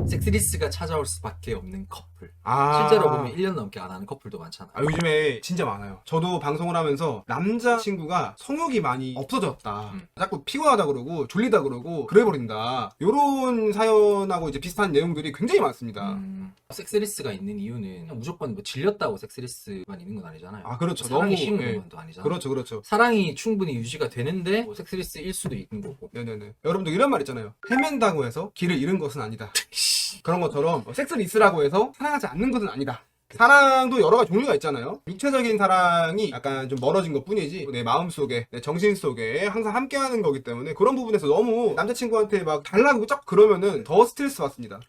섹스리스가 찾아올 수밖에 없는 커플. 아. 실제로 보면 1년 넘게 안 하는 커플도 많잖아요. 요즘에 진짜 많아요. 저도 방송을 하면서 남자친구가 성욕이 많이 없어졌다. 자꾸 피곤하다 그러고 졸리다 그러고 그래버린다. 요런 사연하고 이제 비슷한 내용들이 굉장히 많습니다. 섹스리스가 있는 이유는 무조건 뭐 질렸다고 섹스리스만 있는 건 아니잖아요. 아, 그렇죠. 사랑이 너무, 식은 예. 것만도 아니잖아요. 그렇죠, 그렇죠. 사랑이 충분히 유지가 되는데 뭐 섹스리스일 수도 있는 거고. 네네네. 여러분들 이런 말 있잖아요. 헤맨다고 해서 길을 잃은 것은 아니다. 그런 것처럼 섹스리스라고 해서 사랑하지 않는 것은 아니다. 사랑도 여러 가지 종류가 있잖아요. 육체적인 사랑이 약간 좀 멀어진 것 뿐이지 내 마음속에 내 정신속에 항상 함께하는 거기 때문에 그런 부분에서 너무 남자친구한테 막 달라고 쩍 그러면은 더 스트레스 받습니다.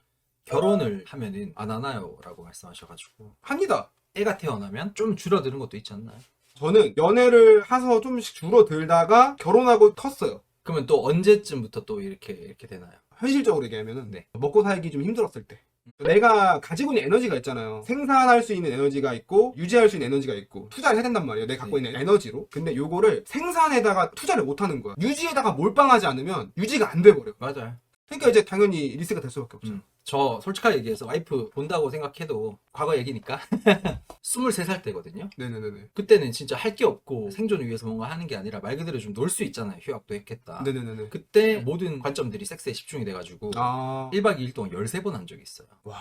결혼을 하면은 안 하나요? 라고 말씀하셔가지고 합니다. 애가 태어나면 좀 줄어드는 것도 있지 않나요? 저는 연애를 해서 좀씩 줄어들다가 결혼하고 컸어요. 그러면 또 언제쯤부터 또 이렇게 되나요? 현실적으로 얘기하면은 네. 먹고 살기 좀 힘들었을 때 내가 가지고 있는 에너지가 있잖아요. 생산할 수 있는 에너지가 있고 유지할 수 있는 에너지가 있고 투자를 해야 된단 말이에요. 내가 갖고 있는 에너지로. 근데 요거를 생산에다가 투자를 못 하는 거야. 유지에다가 몰빵하지 않으면 유지가 안 돼버려. 맞아요. 그러니까 이제 당연히 리스크가 될 수밖에 없죠. 저 솔직하게 얘기해서 와이프 본다고 생각해도 과거 얘기니까 23살 때거든요. 네네네네. 그때는 진짜 할 게 없고 생존을 위해서 뭔가 하는 게 아니라 말 그대로 좀 놀 수 있잖아요. 휴학도 했겠다. 네네네네. 그때 모든 관점들이 섹스에 집중이 돼가지고 아. 1박 2일 동안 13번 한 적이 있어요. 와.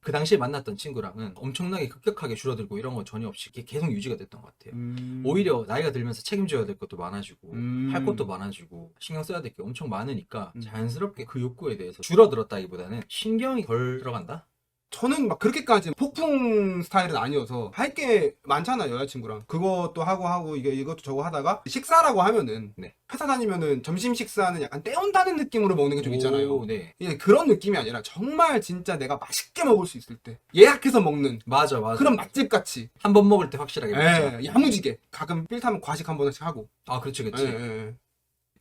그 당시에 만났던 친구랑은 엄청나게 급격하게 줄어들고 이런 건 전혀 없이 계속 유지가 됐던 것 같아요. 오히려 나이가 들면서 책임져야 될 것도 많아지고 할 것도 많아지고 신경 써야 될 게 엄청 많으니까 자연스럽게 그 욕구에 대해서 줄어들었다기보다는 신경이 덜 들어간다? 저는 막 그렇게까지 폭풍 스타일은 아니어서 할 게 많잖아요, 여자친구랑. 그것도 하고 이것도 저거 하다가 식사라고 하면은 네. 회사 다니면은 점심 식사는 약간 때운다는 느낌으로 먹는 게 좀 있잖아요. 오, 네. 예, 그런 느낌이 아니라 정말 진짜 내가 맛있게 먹을 수 있을 때 예약해서 먹는 맞아. 그런 맛집 같이. 한 번 먹을 때 확실하게 먹자. 예, 야무지게 가끔 필 타면 과식 한 번씩 하고. 아, 그렇지. 예, 예.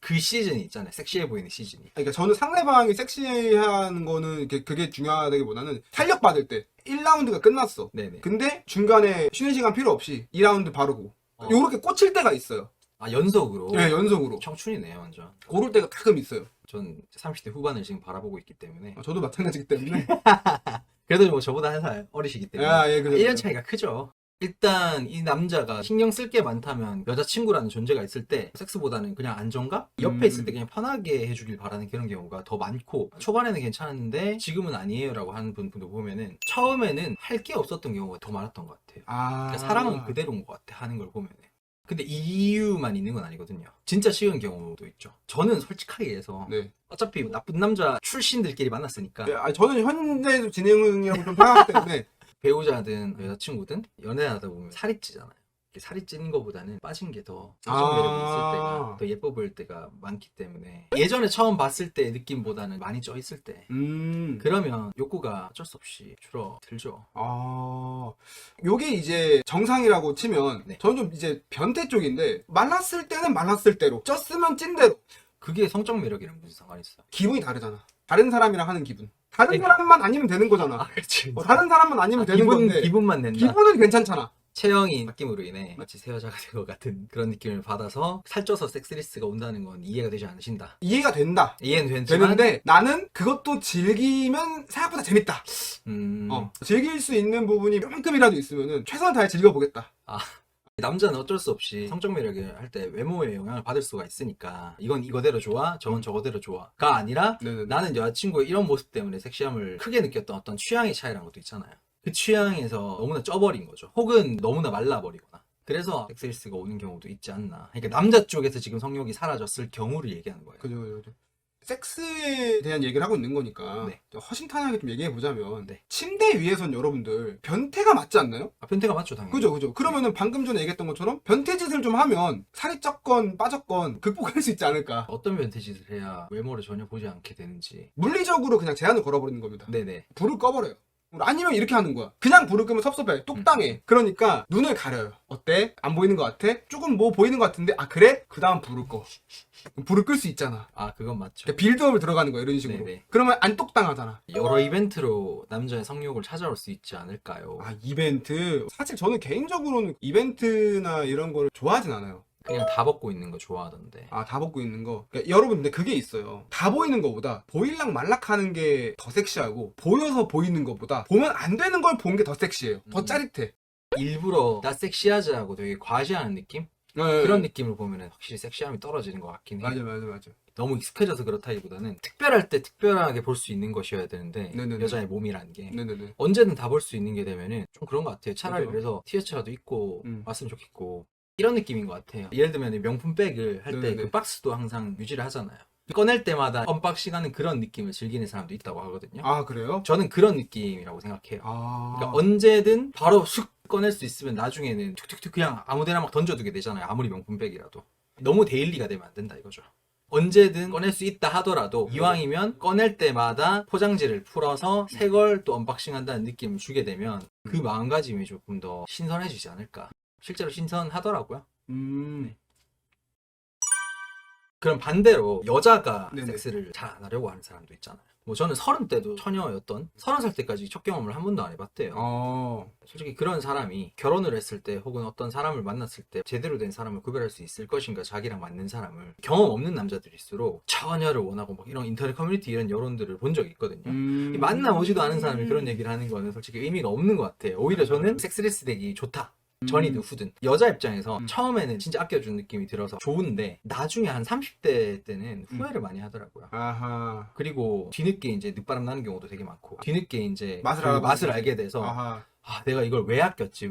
그 시즌이 있잖아요. 섹시해 보이는 시즌이. 그러니까 저는 상대방이 섹시한 거는 그게 중요하다기보다는 탄력 받을 때 1라운드가 끝났어. 네네. 근데 중간에 쉬는 시간 필요 없이 2라운드 바르고 요렇게 꽂힐 때가 있어요. 아, 연속으로? 네, 연속으로. 청춘이네요, 완전. 고를 때가 가끔 있어요. 전 30대 후반을 지금 바라보고 있기 때문에. 저도 마찬가지기 때문에. 그래도 뭐 저보다 한 살 어리시기 때문에. 아, 예, 그죠. 1년 차이가 크죠. 일단 이 남자가 신경 쓸 게 많다면 여자친구라는 존재가 있을 때 섹스보다는 그냥 안정감? 옆에 있을 때 그냥 편하게 해주길 바라는 그런 경우가 더 많고 초반에는 괜찮았는데 지금은 아니에요 라고 하는 분도 보면은 처음에는 할 게 없었던 경우가 더 많았던 것 같아요. 아. 그러니까 사랑은 그대로인 것 같아 하는 걸 보면은. 근데 이유만 있는 건 아니거든요. 진짜 쉬운 경우도 있죠. 저는 솔직하게 해서 네. 어차피 나쁜 남자 출신들끼리 만났으니까 네, 저는 현재 진행이라고 좀 생각하기 때문에. 배우자든 여자친구든 연애하다 보면 살이 찌잖아요. 살이 찌는 것보다는 빠진 게 더 성적 매력이 있을 때가 더 예뻐 보일 때가 많기 때문에 예전에 처음 봤을 때 느낌보다는 많이 쪄 있을 때 그러면 욕구가 어쩔 수 없이 줄어들죠. 요게 이제 정상이라고 치면 네. 저는 좀 이제 변태 쪽인데 말랐을 때는 말랐을 대로 쪘으면 찐 대로 그게 성적 매력이랑 무슨 상관이 있어요? 기분이 다르잖아. 다른 사람이랑 하는 기분. 다른 그러니까. 사람만 아니면 되는 거잖아. 아, 그렇지. 다른 사람만 아니면 되는 건데 기분만 낸다. 기분은 괜찮잖아. 체형이 바뀜으로 인해 마치 새 여자가 된 것 같은 그런 느낌을 받아서 살쪄서 섹스리스가 온다는 건 이해가 되지 않으신다. 이해가 된다. 이해는 되지만 되는데 나는 그것도 즐기면 생각보다 재밌다. 즐길 수 있는 부분이 조금이라도 있으면은 최선을 다해 즐겨보겠다. 남자는 어쩔 수 없이 성적 매력을 할 때 외모에 영향을 받을 수가 있으니까 이건 이거대로 좋아, 저건 저거대로 좋아가 아니라 네네네. 나는 여자친구의 이런 모습 때문에 섹시함을 크게 느꼈던 어떤 취향의 차이라는 것도 있잖아요. 그 취향에서 너무나 쪄버린 거죠. 혹은 너무나 말라버리거나. 그래서 섹스리스가 오는 경우도 있지 않나. 그러니까 남자 쪽에서 지금 성욕이 사라졌을 경우를 얘기하는 거예요. 그죠. 섹스에 대한 얘기를 하고 있는 거니까 네. 허심탄회하게 좀 얘기해 보자면 네. 침대 위에선 여러분들 변태가 맞지 않나요? 변태가 맞죠, 당연히. 그죠. 그러면은 방금 전에 얘기했던 것처럼 변태 짓을 좀 하면 살이 쪘건 빠졌건 극복할 수 있지 않을까. 어떤 변태 짓을 해야 외모를 전혀 보지 않게 되는지. 물리적으로 그냥 제한을 걸어버리는 겁니다. 네네. 불을 꺼버려요. 아니면 이렇게 하는 거야. 그냥 불을 끄면 섭섭해. 똑당해. 그러니까 눈을 가려요. 어때? 안 보이는 것 같아? 조금 뭐 보이는 것 같은데? 아 그래? 그 다음 불을 꺼. 불을 끌 수 있잖아. 아, 그건 맞죠. 그러니까 빌드업을 들어가는 거야. 이런 식으로. 네네. 그러면 안 똑당하잖아. 여러 이벤트로 남자의 성욕을 찾아올 수 있지 않을까요? 이벤트. 사실 저는 개인적으로는 이벤트나 이런 거를 좋아하진 않아요. 그냥 다 벗고 있는 거 좋아하던데. 아, 다 벗고 있는 거. 그러니까 여러분, 근데 그게 있어요. 다 보이는 거보다 보일락 말락 하는 게 더 섹시하고, 보여서 보이는 거보다 보면 안 되는 걸 보는 게 더 섹시해요. 더 짜릿해. 일부러 나 섹시하지 하고 되게 과시하는 느낌? 그런 느낌을 보면은 확실히 섹시함이 떨어지는 것 같긴 해요. 맞아. 너무 익숙해져서 그렇다기보다는 특별할 때 특별하게 볼 수 있는 것이어야 되는데 네네네. 여자의 몸이라는 게 네네네. 언제든 다 볼 수 있는 게 되면은 좀 그런 것 같아요. 차라리 맞아요. 그래서 티셔츠라도 입고 음. 왔으면 좋겠고 이런 느낌인 것 같아요. 예를 들면 명품백을 할 때 네네네. 그 박스도 항상 유지를 하잖아요. 꺼낼 때마다 언박싱하는 그런 느낌을 즐기는 사람도 있다고 하거든요. 아, 그래요? 저는 그런 느낌이라고 생각해요. 아. 그러니까 언제든 바로 쑥 꺼낼 수 있으면 나중에는 툭툭툭 그냥 아무데나 막 던져두게 되잖아요. 아무리 명품백이라도. 너무 데일리가 되면 안 된다 이거죠. 언제든 꺼낼 수 있다 하더라도 이왕이면 꺼낼 때마다 포장지를 풀어서 새 걸 또 언박싱한다는 느낌을 주게 되면 그 마음가짐이 조금 더 신선해지지 않을까. 실제로 신선하더라고요. 네. 그럼 반대로 여자가 네네. 섹스를 잘 안 하려고 하는 사람도 있잖아요. 뭐 저는 30대도 처녀였던 30살 때까지 첫 경험을 한 번도 안 해봤대요. 솔직히 그런 사람이 결혼을 했을 때 혹은 어떤 사람을 만났을 때 제대로 된 사람을 구별할 수 있을 것인가, 자기랑 맞는 사람을. 경험 없는 남자들일수록 처녀를 원하고 막 이런 인터넷 커뮤니티 이런 여론들을 본 적이 있거든요. 이 만나보지도 않은 사람이 그런 얘기를 하는 거는 솔직히 의미가 없는 것 같아요. 오히려 저는 섹스레스 되기 좋다. 전이든 후든 여자 입장에서 처음에는 진짜 아껴주는 느낌이 들어서 좋은데 나중에 한 30대 때는 후회를 많이 하더라고요. 아하. 그리고 뒤늦게 이제 늦바람 나는 경우도 되게 많고 뒤늦게 이제 맛을 그 알아보는 맛을 거지. 알게 돼서 아하. 아 내가 이걸 왜 아꼈지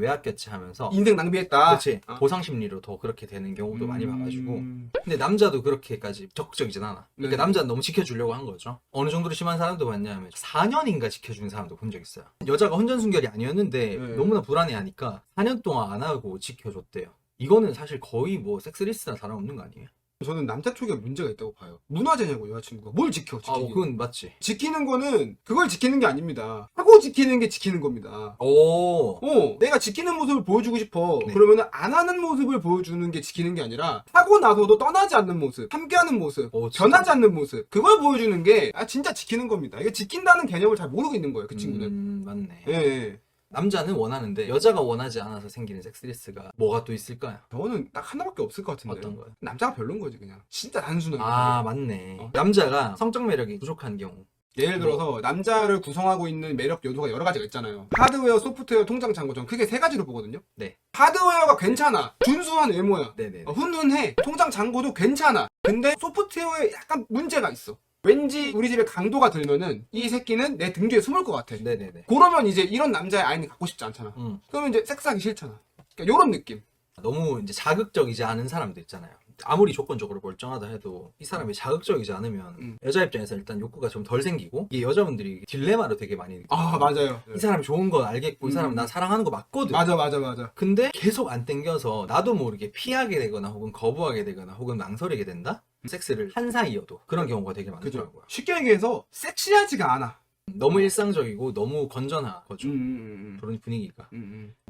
하면서 인생 낭비했다. 그렇지 아. 보상 심리로 더 그렇게 되는 경우도 많이 봐가지고 음. 근데 남자도 그렇게까지 적극적이진 않아. 그러니까 네. 남자는 너무 지켜주려고 한 거죠. 어느 정도로 심한 사람도 봤냐면 4년인가 지켜주는 사람도 본 적 있어요. 여자가 혼전순결이 아니었는데 네. 너무나 불안해하니까 4년 동안 안 하고 지켜줬대요. 이거는 사실 거의 뭐 섹스리스나 다름없는 거 아니에요? 저는 남자 쪽에 문제가 있다고 봐요. 문화재냐고, 여자친구가. 뭘 지켜, 아, 지키기. 그건 맞지. 지키는 거는 그걸 지키는 게 아닙니다. 하고 지키는 게 지키는 겁니다. 오, 내가 지키는 모습을 보여주고 싶어. 네. 그러면은 안 하는 모습을 보여주는 게 지키는 게 아니라 하고 나서도 떠나지 않는 모습, 함께하는 모습, 오, 진짜. 변하지 않는 모습, 그걸 보여주는 게 진짜 지키는 겁니다. 이게 지킨다는 개념을 잘 모르고 있는 거예요, 그 친구는. 맞네. 예. 남자는 원하는데 여자가 원하지 않아서 생기는 섹스리스가 뭐가 또 있을까요? 저는 딱 하나밖에 없을 것 같은데. 어떤 거요? 남자가 별론 거지, 그냥. 진짜 단순하게. 아, 맞네. 어. 남자가 성적 매력이 부족한 경우. 예를 들어서 남자를 구성하고 있는 매력 요소가 여러 가지가 있잖아요. 하드웨어, 소프트웨어, 통장, 잔고. 전 크게 세 가지로 보거든요. 네. 하드웨어가 괜찮아. 준수한 외모야. 네네. 훈훈해. 통장, 잔고도 괜찮아. 근데 소프트웨어에 약간 문제가 있어. 왠지 우리 집에 강도가 들면은 이 새끼는 내 등 뒤에 숨을 것 같아. 네네네. 그러면 이제 이런 남자의 아이는 갖고 싶지 않잖아. 그러면 이제 섹스하기 싫잖아. 그러니까 요런 느낌. 너무 이제 자극적이지 않은 사람도 있잖아요. 아무리 조건적으로 멀쩡하다 해도 이 사람이 자극적이지 않으면 여자 입장에서 일단 욕구가 좀 덜 생기고 이게 여자분들이 딜레마로 되게 많이 느껴요. 아, 맞아요. 이 사람이 좋은 건 알겠고 이 사람은 나 사랑하는 거 맞거든. 맞아. 근데 계속 안 땡겨서 나도 모르게 피하게 되거나 혹은 거부하게 되거나 혹은 망설이게 된다? 섹스를 한 사이여도 그런 경우가 되게 그죠. 많더라고요. 쉽게 얘기해서 섹시하지가 않아. 너무 일상적이고 너무 건전한 거죠. 음. 그런 분위기가.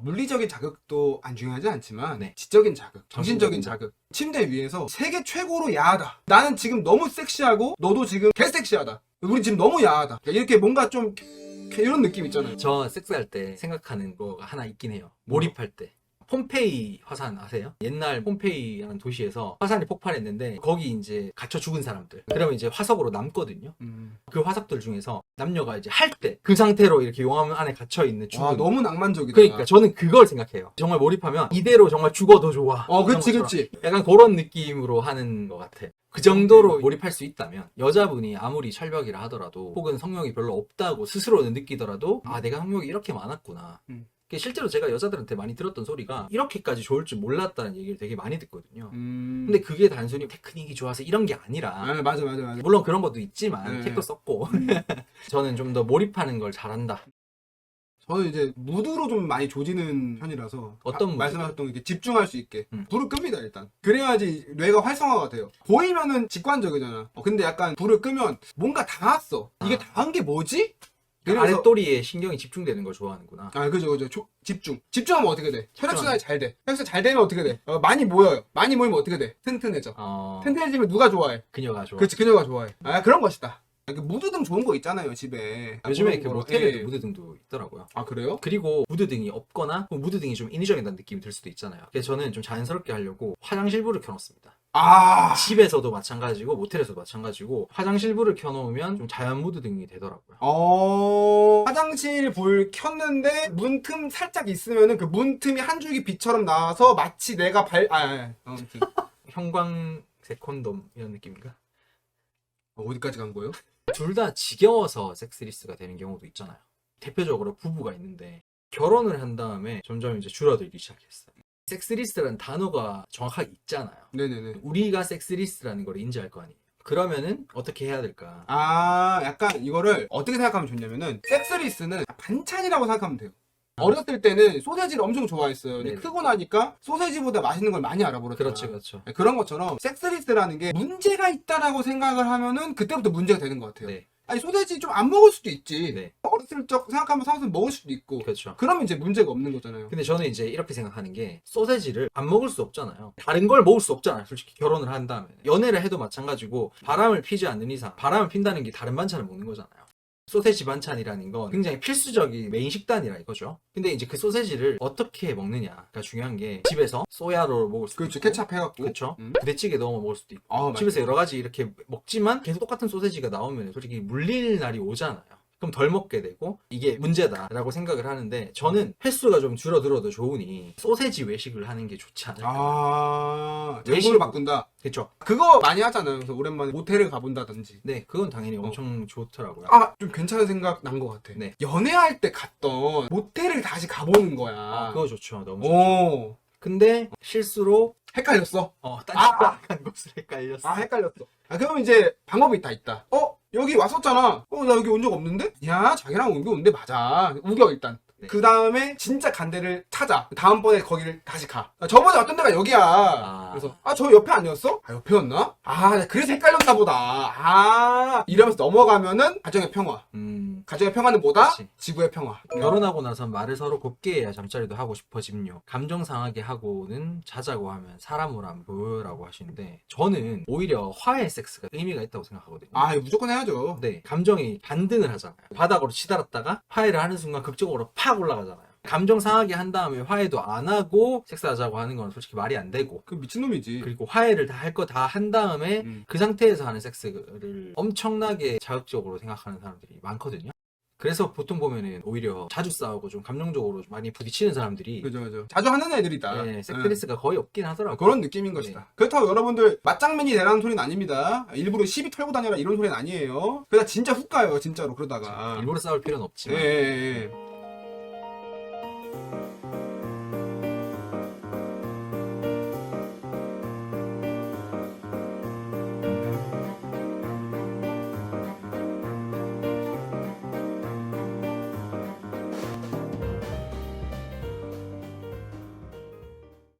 물리적인 자극도 안 중요하지 않지만 네. 지적인 자극, 정신적인 정신적인 자극. 침대 위에서 세계 최고로 야하다. 나는 지금 너무 섹시하고 너도 지금 개섹시하다. 우리 지금 너무 야하다. 그러니까 이렇게 뭔가 좀 이런 느낌 있잖아요. 저 섹스할 때 생각하는 거가 하나 있긴 해요. 몰입할 때. 폼페이 화산 아세요? 옛날 폼페이라는 도시에서 화산이 폭발했는데 거기 이제 갇혀 죽은 사람들. 그러면 이제 화석으로 남거든요. 그 화석들 중에서 남녀가 이제 할 때 그 상태로 이렇게 용암 안에 갇혀 있는 죽음. 와, 너무 낭만적이다. 그러니까 저는 그걸 생각해요. 정말 몰입하면 이대로 정말 죽어도 좋아. 그치, 이런 그치. 것처럼. 약간 그런 느낌으로 하는 것 같아. 그 정도로 몰입할 수 있다면 여자분이 아무리 철벽이라 하더라도 혹은 성욕이 별로 없다고 스스로는 느끼더라도 아 내가 성욕이 이렇게 많았구나. 실제로 제가 여자들한테 많이 들었던 소리가 이렇게까지 좋을 줄 몰랐다는 얘기를 되게 많이 듣거든요. 근데 그게 단순히 테크닉이 좋아서 이런 게 아니라 맞아. 물론 그런 것도 있지만 네. 책도 썼고 저는 좀 더 몰입하는 걸 잘한다. 저는 이제 무드로 좀 많이 조지는 편이라서 어떤 무드? 말씀하셨던 이렇게 집중할 수 있게 불을 끕니다 일단. 그래야지 뇌가 활성화가 돼요. 보이면은 직관적이잖아. 근데 약간 불을 끄면 뭔가 닿았어. 이게 닿은 게 뭐지? 아랫도리에 신경이 집중되는 걸 좋아하는구나. 그죠. 집중하면 어떻게 돼? 혈액순환이 잘 돼. 혈액순환 잘 되면 어떻게 돼? 많이 모여요. 많이 모이면 어떻게 돼? 튼튼해져. 튼튼해지면 누가 좋아해? 그녀가 좋아. 그렇지, 그녀가 좋아해. 그런 것이다. 그 무드 등 좋은 거 있잖아요, 집에. 요즘에 그 그런 거. 모텔에도 예. 무드 등도 있더라고요. 아, 그래요? 그리고 무드 등이 없거나 무드 등이 좀 인위적이라는 느낌이 들 수도 있잖아요. 그래서 저는 좀 자연스럽게 하려고 화장실 불을 켜놓습니다. 아, 집에서도 마찬가지고 모텔에서도 마찬가지고 화장실 불을 켜놓으면 좀 자연 무드 등이 되더라고요. 화장실 불 켰는데 문틈 살짝 있으면은 그 문틈이 한 줄기 빛처럼 나와서 마치 내가 아무튼. 형광색 콘돔 이런 느낌인가? 어디까지 간 거예요? 둘 다 지겨워서 섹스리스가 되는 경우도 있잖아요. 대표적으로 부부가 있는데 결혼을 한 다음에 점점 이제 줄어들기 시작했어요. 섹스리스트라는 단어가 정확하게 있잖아요. 네네네. 우리가 섹스리스트라는 걸 인지할 거 아니에요. 그러면은 어떻게 해야 될까? 아, 약간 이거를 어떻게 생각하면 좋냐면은 섹스리스는 반찬이라고 생각하면 돼요. 어렸을 때는 소세지를 엄청 좋아했어요. 근데 네네. 크고 나니까 소세지보다 맛있는 걸 많이 알아버렸잖아. 그렇죠, 그렇죠. 그런 것처럼 섹스리스트라는 게 문제가 있다라고 생각을 하면은 그때부터 문제가 되는 것 같아요. 네, 아니 소세지 좀 안 먹을 수도 있지. 네, 어렸을 적 생각하면 사실 먹을 수도 있고. 그렇죠. 그러면 이제 문제가 없는 거잖아요. 근데 저는 이제 이렇게 생각하는 게 소세지를 안 먹을 수 없잖아요. 다른 걸 먹을 수 없잖아요. 솔직히 결혼을 한 다음에. 연애를 해도 마찬가지고 바람을 피지 않는 이상 바람을 핀다는 게 다른 반찬을 먹는 거잖아요. 소세지 반찬이라는 건 굉장히 필수적인 메인 식단이라 이거죠. 근데 이제 그 소세지를 어떻게 먹느냐가 중요한 게 집에서 소야로 먹을 수도 그렇죠. 있고 케찹 해갖고. 그렇죠. 부대찌개 넣어 먹을 수도 있고 아, 집에서 여러 가지 이렇게 먹지만 계속 똑같은 소세지가 나오면 솔직히 물릴 날이 오잖아요. 그럼 덜 먹게 되고 이게 문제다라고 생각을 하는데 저는 횟수가 좀 줄어들어도 좋으니 소세지 외식을 하는 게 좋지 않을까. 장소를 외식으로. 바꾼다. 그렇죠. 그거 많이 하잖아요. 그래서 오랜만에 모텔을 가본다든지. 네, 그건 당연히 엄청 좋더라고요. 아, 좀 괜찮은 생각 난 것 같아. 네. 연애할 때 갔던 모텔을 다시 가보는 거야. 그거 좋죠. 너무 좋죠. 오, 근데 실수로 헷갈렸어. 딴짓한 곳을 헷갈렸어. 헷갈렸어. 그럼 이제 방법이 다 있다. 여기 왔었잖아. 나 여기 온 적 없는데? 야, 자기랑 온 게 온데 맞아. 우겨, 일단. 네. 그 다음에 진짜 간 데를 찾아. 다음번에 거기를 다시 가. 저번에 왔던 데가 여기야. 그래서, 저 옆에 아니었어? 옆에였나? 그래서 헷갈렸나 보다. 이러면서 넘어가면은 가정의 평화. 가정의 평화는 뭐다? 그치. 지구의 평화. 결혼하고 나서 말을 서로 곱게 해야 잠자리도 하고 싶어짐요. 감정 상하게 하고는 자자고 하면 사람으로 안 보여라고 하시는데 저는 오히려 화해 섹스가 의미가 있다고 생각하거든요. 이거 무조건 해야죠. 네, 감정이 반등을 하잖아요. 바닥으로 치달았다가 화해를 하는 순간 극적으로 팍 올라가잖아요. 감정 상하게 한 다음에 화해도 안 하고 섹스하자고 하는 건 솔직히 말이 안 되고 그 미친놈이지. 그리고 화해를 다 할 거 다 한 다음에 그 상태에서 하는 섹스를 엄청나게 자극적으로 생각하는 사람들이 많거든요. 그래서 보통 보면은 오히려 자주 싸우고 좀 감정적으로 좀 많이 부딪히는 사람들이 그죠. 자주 하는 애들이다. 네, 섹스리스가 거의 없긴 하더라고요. 그런 느낌인 것이다. 그렇다고 여러분들 맞짱맨이 되라는 소리는 아닙니다. 일부러 시비 털고 다녀라 이런 소리는 아니에요. 그러다 진짜 훅 가요, 진짜로. 그러다가. 일부러 싸울 필요는 없지만 예.